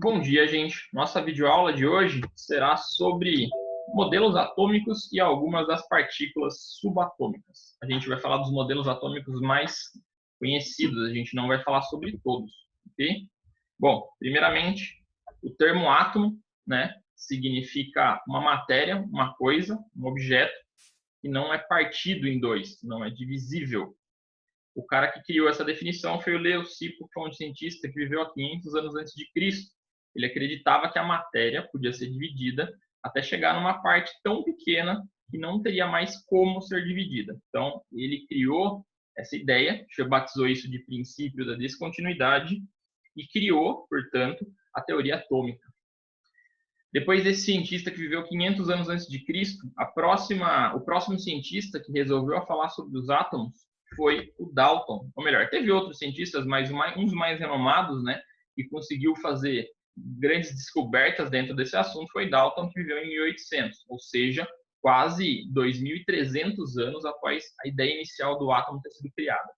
Bom dia, gente. Nossa videoaula de hoje será sobre modelos atômicos e algumas das partículas subatômicas. A gente vai falar dos modelos atômicos mais conhecidos, a gente não vai falar sobre todos, ok? Bom, primeiramente, o termo átomo, né, significa uma matéria, uma coisa, um objeto, que não é partido em dois, não é divisível. O cara que criou essa definição foi o Leucipo, que foi um cientista que viveu há 500 anos antes de Cristo. Ele acreditava que a matéria podia ser dividida até chegar numa parte tão pequena que não teria mais como ser dividida. Então, ele criou essa ideia, batizou isso de princípio da descontinuidade e criou, portanto, a teoria atômica. Depois desse cientista que viveu 500 anos antes de Cristo, o próximo cientista que resolveu falar sobre os átomos foi o Dalton. Ou melhor, teve outros cientistas, mas um dos mais renomados, né, que conseguiu fazer grandes descobertas dentro desse assunto foi Dalton, que viveu em 1800, ou seja, quase 2.300 anos após a ideia inicial do átomo ter sido criada.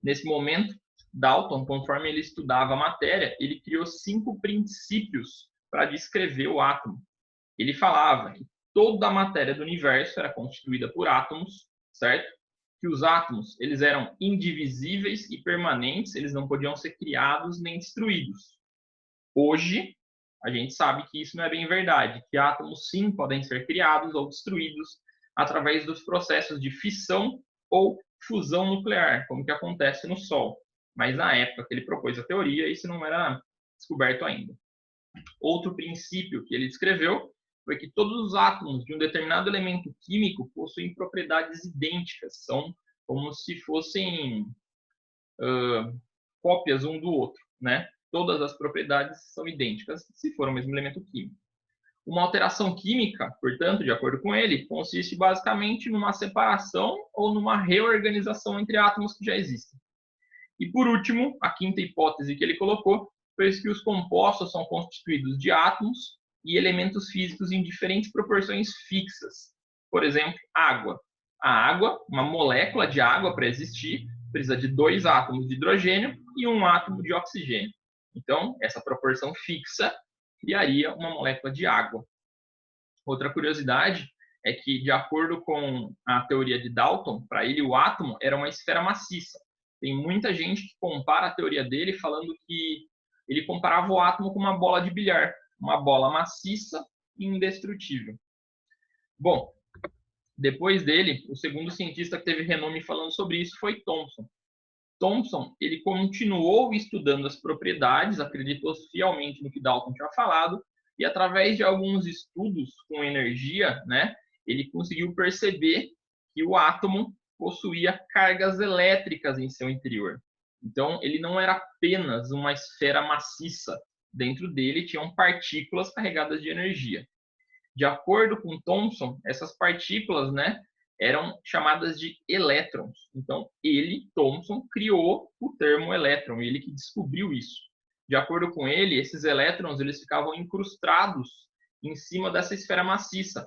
Nesse momento, Dalton, conforme ele estudava a matéria, ele criou 5 princípios para descrever o átomo. Ele falava que toda a matéria do universo era constituída por átomos, certo? Que os átomos, eles eram indivisíveis e permanentes, eles não podiam ser criados nem destruídos. Hoje, a gente sabe que isso não é bem verdade, que átomos sim podem ser criados ou destruídos através dos processos de fissão ou fusão nuclear, como que acontece no Sol. Mas na época que ele propôs a teoria, isso não era descoberto ainda. Outro princípio que ele descreveu foi que todos os átomos de um determinado elemento químico possuem propriedades idênticas, são como se fossem cópias um do outro, né? Todas as propriedades são idênticas se for o mesmo elemento químico. Uma alteração química, portanto, de acordo com ele, consiste basicamente numa separação ou numa reorganização entre átomos que já existem. E por último, a quinta hipótese que ele colocou foi que os compostos são constituídos de átomos e elementos físicos em diferentes proporções fixas. Por exemplo, água. A água, uma molécula de água para existir, precisa de 2 átomos de hidrogênio e 1 átomo de oxigênio. Então, essa proporção fixa criaria uma molécula de água. Outra curiosidade é que, de acordo com a teoria de Dalton, para ele o átomo era uma esfera maciça. Tem muita gente que compara a teoria dele falando que ele comparava o átomo com uma bola de bilhar, uma bola maciça e indestrutível. Bom, depois dele, o segundo cientista que teve renome falando sobre isso foi Thomson. Thomson, ele continuou estudando as propriedades, acreditou fielmente no que Dalton tinha falado, e através de alguns estudos com energia, né, ele conseguiu perceber que o átomo possuía cargas elétricas em seu interior. Então, ele não era apenas uma esfera maciça. Dentro dele tinham partículas carregadas de energia. De acordo com Thomson, essas partículas, né, eram chamadas de elétrons. Então, ele, Thomson, criou o termo elétron, ele que descobriu isso. De acordo com ele, esses elétrons eles ficavam incrustados em cima dessa esfera maciça,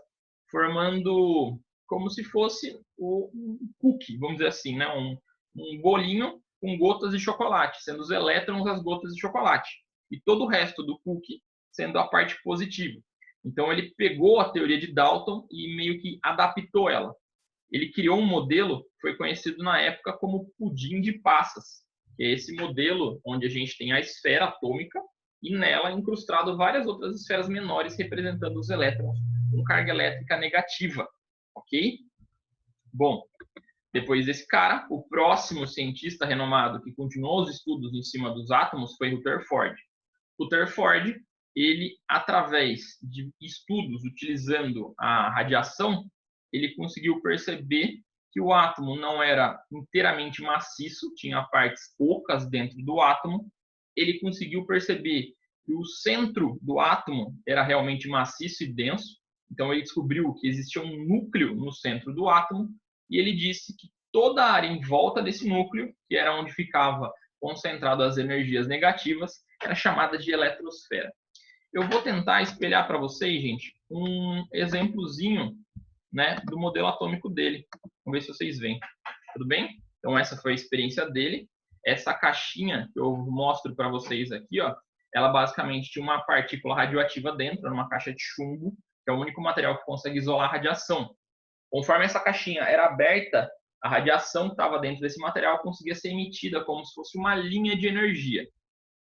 formando como se fosse um cookie, vamos dizer assim, né? um bolinho com gotas de chocolate, sendo os elétrons as gotas de chocolate, e todo o resto do cookie sendo a parte positiva. Então, ele pegou a teoria de Dalton e meio que adaptou ela. Ele criou um modelo que foi conhecido na época como pudim de passas, que é esse modelo onde a gente tem a esfera atômica e nela incrustado várias outras esferas menores representando os elétrons com carga elétrica negativa, ok? Bom, depois desse cara, o próximo cientista renomado que continuou os estudos em cima dos átomos foi Rutherford. Rutherford, ele, através de estudos utilizando a radiação, ele conseguiu perceber que o átomo não era inteiramente maciço, tinha partes ocas dentro do átomo. Ele conseguiu perceber que o centro do átomo era realmente maciço e denso. Então, ele descobriu que existia um núcleo no centro do átomo e ele disse que toda a área em volta desse núcleo, que era onde ficava concentrado as energias negativas, era chamada de eletrosfera. Eu vou tentar espelhar para vocês, gente, um exemplozinho, né, do modelo atômico dele. Vamos ver se vocês veem. Tudo bem? Então, essa foi a experiência dele. Essa caixinha que eu mostro para vocês aqui, ó, ela basicamente tinha uma partícula radioativa dentro, numa caixa de chumbo, que é o único material que consegue isolar a radiação. Conforme essa caixinha era aberta, a radiação que estava dentro desse material conseguia ser emitida como se fosse uma linha de energia.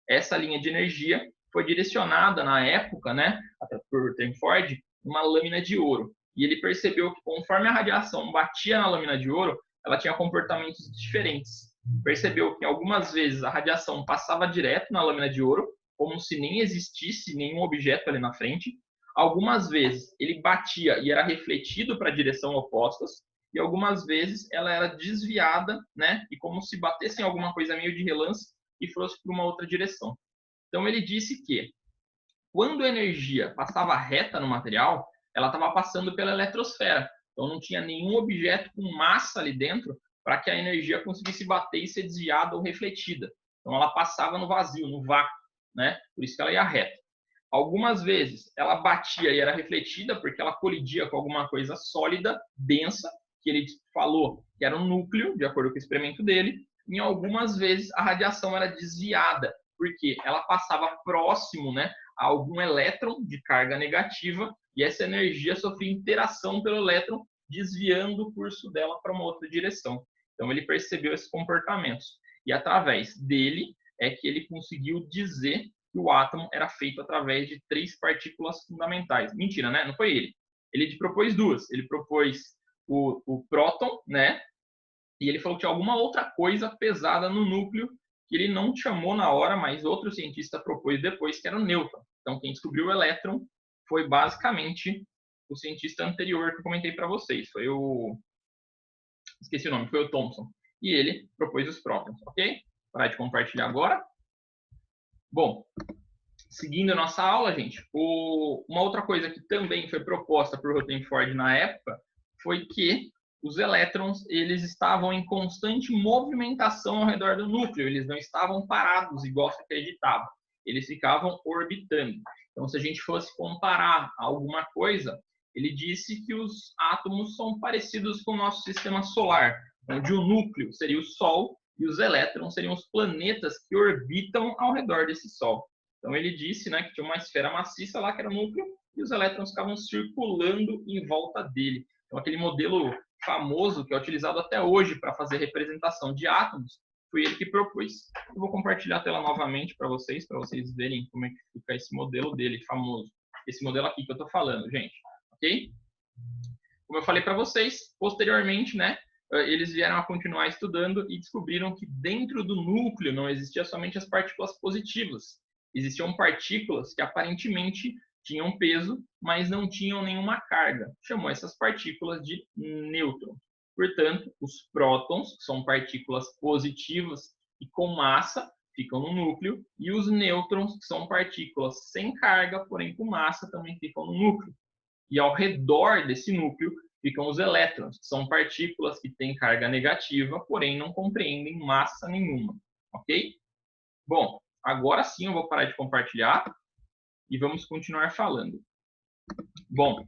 Essa linha de energia foi direcionada na época, né, até por Rutherford, uma lâmina de ouro. E ele percebeu que conforme a radiação batia na lâmina de ouro, ela tinha comportamentos diferentes. Percebeu que algumas vezes a radiação passava direto na lâmina de ouro, como se nem existisse nenhum objeto ali na frente. Algumas vezes ele batia e era refletido para a direção opostas, e algumas vezes ela era desviada, né, e como se batesse em alguma coisa meio de relance e fosse para uma outra direção. Então ele disse que quando a energia passava reta no material, ela estava passando pela eletrosfera. Então não tinha nenhum objeto com massa ali dentro para que a energia conseguisse bater e ser desviada ou refletida. Então ela passava no vazio, no vácuo, né? Por isso que ela ia reta. Algumas vezes ela batia e era refletida porque ela colidia com alguma coisa sólida, densa, que ele falou que era um núcleo, de acordo com o experimento dele. Em algumas vezes a radiação era desviada, porque ela passava próximo, né, a algum elétron de carga negativa e essa energia sofria interação pelo elétron, desviando o curso dela para uma outra direção. Então ele percebeu esses comportamentos e através dele é que ele conseguiu dizer que o átomo era feito através de 3 partículas fundamentais. Mentira, né? Não foi ele. Ele propôs 2. Ele propôs o próton, né? E ele falou que tinha alguma outra coisa pesada no núcleo que ele não chamou na hora, mas outro cientista propôs depois, que era o nêutron. Então, quem descobriu o elétron foi basicamente o cientista anterior que eu comentei para vocês. Foi o... Esqueci o nome, foi o Thomson. E ele propôs os prótons, ok? Parar de compartilhar agora. Bom, seguindo a nossa aula, gente, uma outra coisa que também foi proposta por Rutherford na época foi que os elétrons eles estavam em constante movimentação ao redor do núcleo, eles não estavam parados igual se acreditava, eles ficavam orbitando. Então, se a gente fosse comparar alguma coisa, ele disse que os átomos são parecidos com o nosso sistema solar, onde o núcleo seria o Sol e os elétrons seriam os planetas que orbitam ao redor desse Sol. Então ele disse, né, que tinha uma esfera maciça lá que era o núcleo e os elétrons ficavam circulando em volta dele. Então aquele modelo famoso que é utilizado até hoje para fazer representação de átomos, foi ele que propôs. Eu vou compartilhar a tela novamente para vocês verem como é que fica esse modelo dele famoso. Esse modelo aqui que eu estou falando, gente. Ok? Como eu falei para vocês, posteriormente, né, eles vieram a continuar estudando e descobriram que dentro do núcleo não existia somente as partículas positivas. Existiam partículas que aparentemente tinham peso, mas não tinham nenhuma carga. Chamou essas partículas de nêutrons. Portanto, os prótons, que são partículas positivas e com massa, ficam no núcleo, e os nêutrons, que são partículas sem carga, porém com massa, também ficam no núcleo. E ao redor desse núcleo ficam os elétrons, que são partículas que têm carga negativa, porém não compreendem massa nenhuma, ok? Bom, agora sim eu vou parar de compartilhar e vamos continuar falando. Bom,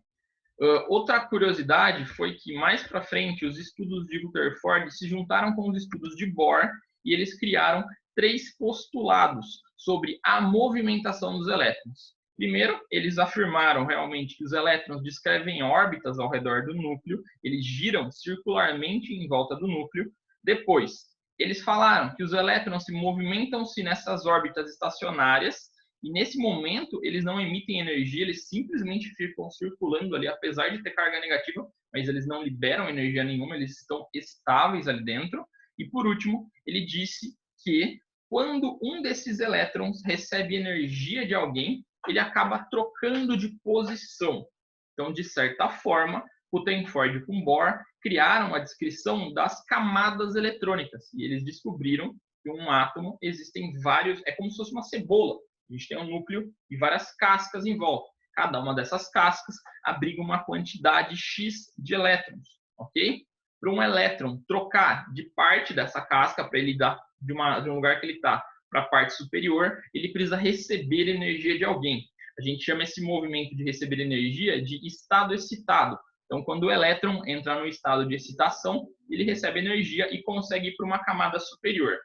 outra curiosidade foi que mais para frente os estudos de Rutherford se juntaram com os estudos de Bohr e eles criaram 3 postulados sobre a movimentação dos elétrons. Primeiro, eles afirmaram realmente que os elétrons descrevem órbitas ao redor do núcleo, eles giram circularmente em volta do núcleo. Depois, eles falaram que os elétrons se movimentam-se nessas órbitas estacionárias e nesse momento eles não emitem energia, eles simplesmente ficam circulando ali, apesar de ter carga negativa, mas eles não liberam energia nenhuma, eles estão estáveis ali dentro. E por último, ele disse que quando um desses elétrons recebe energia de alguém, ele acaba trocando de posição. Então, de certa forma, Rutherford com Bohr criaram a descrição das camadas eletrônicas e eles descobriram que um átomo existem vários, é como se fosse uma cebola. A gente tem um núcleo e várias cascas em volta. Cada uma dessas cascas abriga uma quantidade X de elétrons, ok? Para um elétron trocar de parte dessa casca, para ele dar de um lugar que ele está para a parte superior, ele precisa receber energia de alguém. A gente chama esse movimento de receber energia de estado excitado. Então, quando o elétron entra no estado de excitação, ele recebe energia e consegue ir para uma camada superior.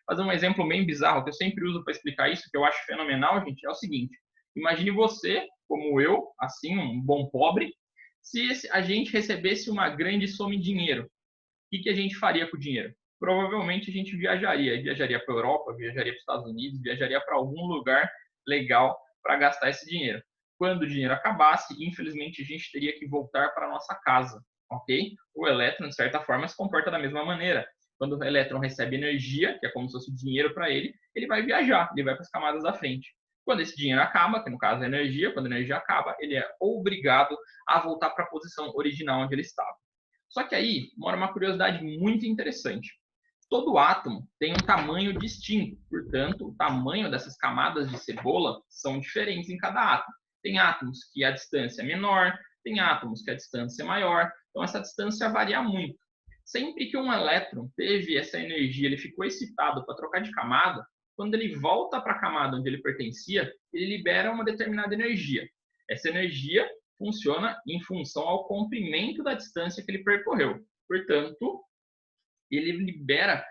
fazer um exemplo bem bizarro que eu sempre uso para explicar isso, que eu acho fenomenal, gente, é o seguinte. Imagine você, como eu, assim, um bom pobre, se a gente recebesse uma grande soma de dinheiro. O que a gente faria com o dinheiro? Provavelmente a gente viajaria para a Europa, viajaria para os Estados Unidos, viajaria para algum lugar legal para gastar esse dinheiro. Quando o dinheiro acabasse, infelizmente a gente teria que voltar para a nossa casa, ok? O elétron, de certa forma, se comporta da mesma maneira. Quando o elétron recebe energia, que é como se fosse dinheiro para ele vai viajar, ele vai para as camadas da frente. Quando esse dinheiro acaba, que no caso é energia, quando a energia acaba, ele é obrigado a voltar para a posição original onde ele estava. Só que aí mora uma curiosidade muito interessante. Todo átomo tem um tamanho distinto, portanto, o tamanho dessas camadas de cebola são diferentes em cada átomo. Tem átomos que a distância é menor, tem átomos que a distância é maior, então essa distância varia muito. Sempre que um elétron teve essa energia, ele ficou excitado para trocar de camada, quando ele volta para a camada onde ele pertencia, ele libera uma determinada energia. Essa energia funciona em função ao comprimento da distância que ele percorreu. Portanto, ele libera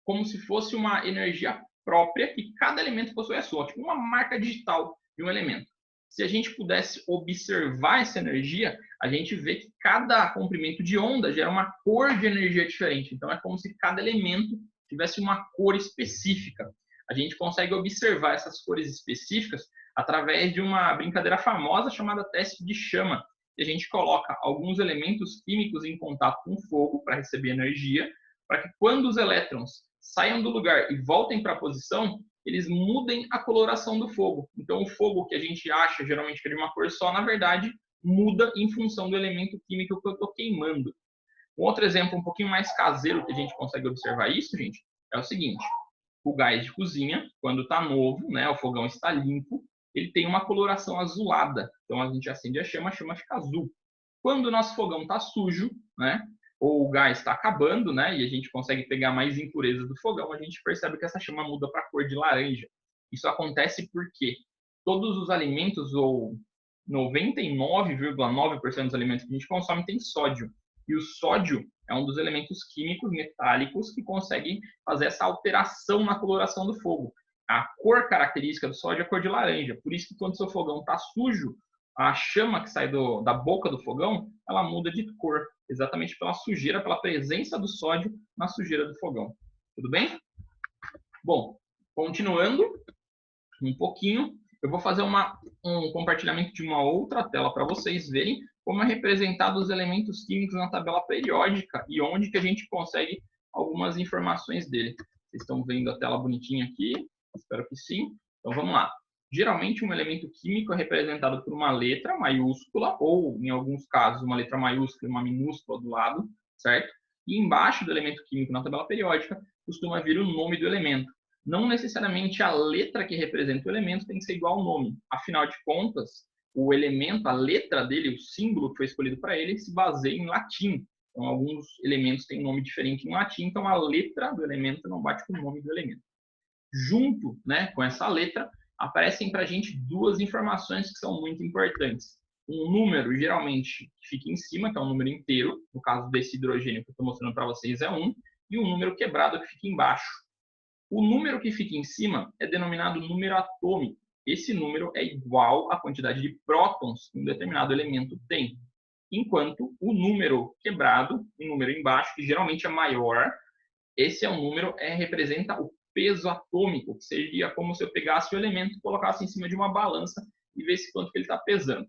como se fosse uma energia própria que cada elemento possui a sua, tipo uma marca digital de um elemento. Se a gente pudesse observar essa energia, a gente vê que cada comprimento de onda gera uma cor de energia diferente. Então, é como se cada elemento tivesse uma cor específica. A gente consegue observar essas cores específicas através de uma brincadeira famosa chamada teste de chama. E a gente coloca alguns elementos químicos em contato com o fogo para receber energia, para que quando os elétrons saiam do lugar e voltem para a posição, eles mudem a coloração do fogo. Então, o fogo que a gente acha geralmente que é de uma cor só, na verdade, muda em função do elemento químico que eu estou queimando. Um outro exemplo um pouquinho mais caseiro que a gente consegue observar isso, gente, é o seguinte. O gás de cozinha, quando está novo, né, o fogão está limpo, ele tem uma coloração azulada. Então, a gente acende a chama fica azul. Quando o nosso fogão está sujo, né, ou o gás está acabando, né, e a gente consegue pegar mais impurezas do fogão, a gente percebe que essa chama muda para a cor de laranja. Isso acontece porque todos os alimentos, ou 99,9% dos alimentos que a gente consome, tem sódio. E o sódio é um dos elementos químicos metálicos que conseguem fazer essa alteração na coloração do fogo. A cor característica do sódio é a cor de laranja. Por isso que quando seu fogão está sujo, a chama que sai da boca do fogão, ela muda de cor, exatamente pela sujeira, pela presença do sódio na sujeira do fogão. Tudo bem? Bom, continuando um pouquinho, eu vou fazer um compartilhamento de uma outra tela para vocês verem como é representado os elementos químicos na tabela periódica e onde que a gente consegue algumas informações dele. Vocês estão vendo a tela bonitinha aqui? Espero que sim. Então vamos lá. Geralmente um elemento químico é representado por uma letra maiúscula ou, em alguns casos, uma letra maiúscula e uma minúscula do lado, certo? E embaixo do elemento químico na tabela periódica costuma vir o nome do elemento. Não necessariamente a letra que representa o elemento tem que ser igual ao nome. Afinal de contas, o elemento, a letra dele, o símbolo que foi escolhido para ele, se baseia em latim. Então, alguns elementos têm nome diferente em latim, então a letra do elemento não bate com o nome do elemento. Junto, né, com essa letra, aparecem para a gente duas informações que são muito importantes. Um número, geralmente, que fica em cima, que é um número inteiro, no caso desse hidrogênio que eu estou mostrando para vocês é 1, e um número quebrado que fica embaixo. O número que fica em cima é denominado número atômico. Esse número é igual à quantidade de prótons que um determinado elemento tem. Enquanto o número quebrado, o número embaixo, que geralmente é maior, esse é um número, representa o peso atômico, que seria como se eu pegasse o elemento e colocasse em cima de uma balança e visse quanto que ele está pesando.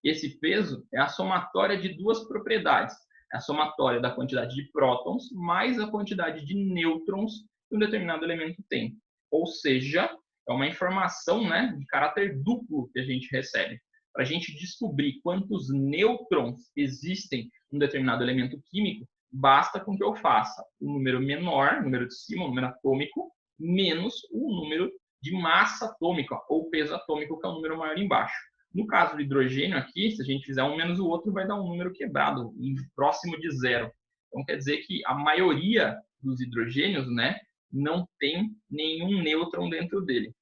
Esse peso é a somatória de duas propriedades. É a somatória da quantidade de prótons mais a quantidade de nêutrons que um determinado elemento tem. Ou seja, é uma informação, né, de caráter duplo que a gente recebe. Para a gente descobrir quantos nêutrons existem em um determinado elemento químico, basta com que eu faça o número menor, o número de cima, o número atômico, menos o número de massa atômica, ou peso atômico, que é o número maior embaixo. No caso do hidrogênio aqui, se a gente fizer um menos o outro, vai dar um número quebrado, próximo de zero. Então, quer dizer que a maioria dos hidrogênios, né, não tem nenhum nêutron dentro dele.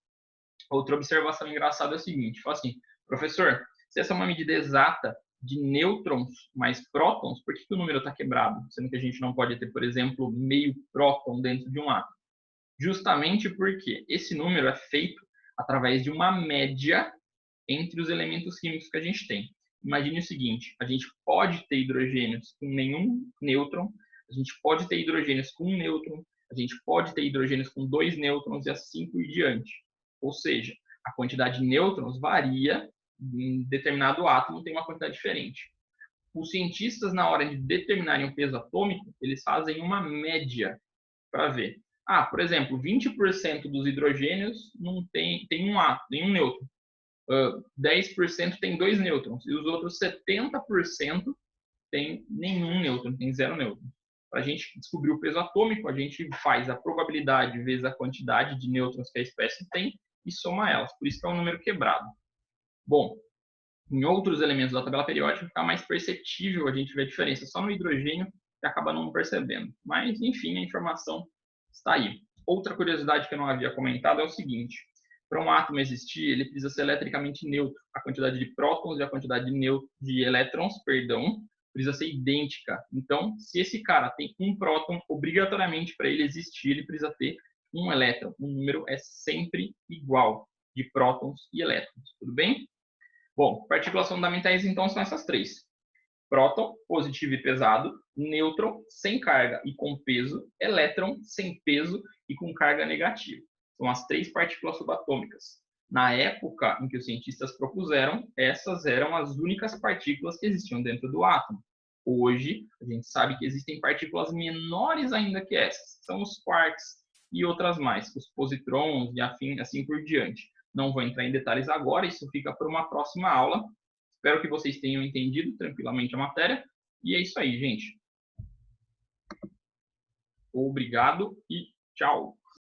Outra observação engraçada é o seguinte, fala assim, professor, se essa é uma medida exata de nêutrons mais prótons, por que o número está quebrado? Sendo que a gente não pode ter, por exemplo, meio próton dentro de um átomo. Justamente porque esse número é feito através de uma média entre os elementos químicos que a gente tem. Imagine o seguinte, a gente pode ter hidrogênios com nenhum nêutron, a gente pode ter hidrogênios com um nêutron, a gente pode ter hidrogênios com 2 nêutrons e assim por diante. Ou seja, a quantidade de nêutrons varia, em determinado átomo tem uma quantidade diferente. Os cientistas, na hora de determinarem o peso atômico, eles fazem uma média para ver. Por exemplo, 20% dos hidrogênios não tem um átomo, nenhum nêutron. 10% tem 2 nêutrons e os outros 70% tem nenhum nêutron, tem 0 nêutrons. Para a gente descobrir o peso atômico, a gente faz a probabilidade vezes a quantidade de nêutrons que a espécie tem e soma elas. Por isso que é um número quebrado. Bom, em outros elementos da tabela periódica fica mais perceptível a gente ver a diferença. Só no hidrogênio que acaba não percebendo. Mas, enfim, a informação está aí. Outra curiosidade que eu não havia comentado é o seguinte. Para um átomo existir, ele precisa ser eletricamente neutro. A quantidade de prótons e a quantidade de elétrons, precisa ser idêntica. Então, se esse cara tem um próton, obrigatoriamente para ele existir, ele precisa ter um elétron. O número é sempre igual de prótons e elétrons. Tudo bem? Bom, partículas fundamentais então são essas três. Próton, positivo e pesado, nêutron, sem carga e com peso, elétron, sem peso e com carga negativa. São as três partículas subatômicas. Na época em que os cientistas propuseram, essas eram as únicas partículas que existiam dentro do átomo. Hoje, a gente sabe que existem partículas menores ainda que essas, são os quarks e outras mais, os positrons e assim por diante. Não vou entrar em detalhes agora, isso fica para uma próxima aula. Espero que vocês tenham entendido tranquilamente a matéria. E é isso aí, gente. Obrigado e tchau.